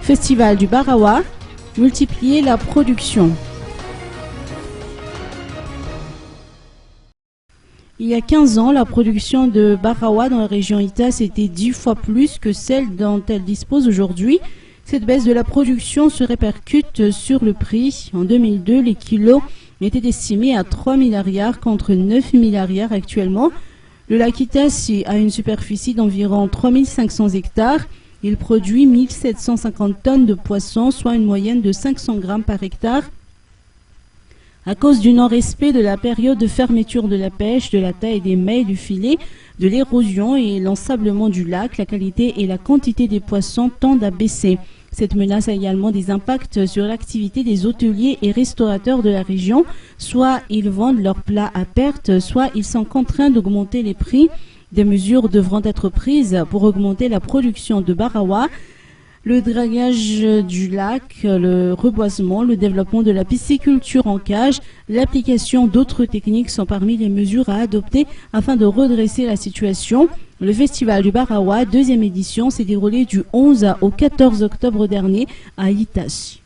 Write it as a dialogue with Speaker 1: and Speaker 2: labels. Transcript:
Speaker 1: Festival du Barawa, multiplier la production. Il y a 15 ans, la production de Barawa dans la région Itas était 10 fois plus que celle dont elle dispose aujourd'hui. Cette baisse de la production se répercute sur le prix. En 2002, les kilos étaient estimés à 3 milliards contre 9 milliards actuellement. Le lac Itas a une superficie d'environ 3500 hectares. Il produit 1750 tonnes de poissons, soit une moyenne de 500 grammes par hectare. À cause du non-respect de la période de fermeture de la pêche, de la taille des mets, du filet, de l'érosion et l'ensablement du lac, la qualité et la quantité des poissons tendent à baisser. Cette menace a également des impacts sur l'activité des hôteliers et restaurateurs de la région. Soit ils vendent leurs plats à perte, soit ils sont contraints d'augmenter les prix. Des mesures devront être prises pour augmenter la production de Barawa. Le dragage du lac, le reboisement, le développement de la pisciculture en cage, l'application d'autres techniques sont parmi les mesures à adopter afin de redresser la situation. Le Festival du Barawa, deuxième édition, s'est déroulé du 11 au 14 octobre dernier à Itas.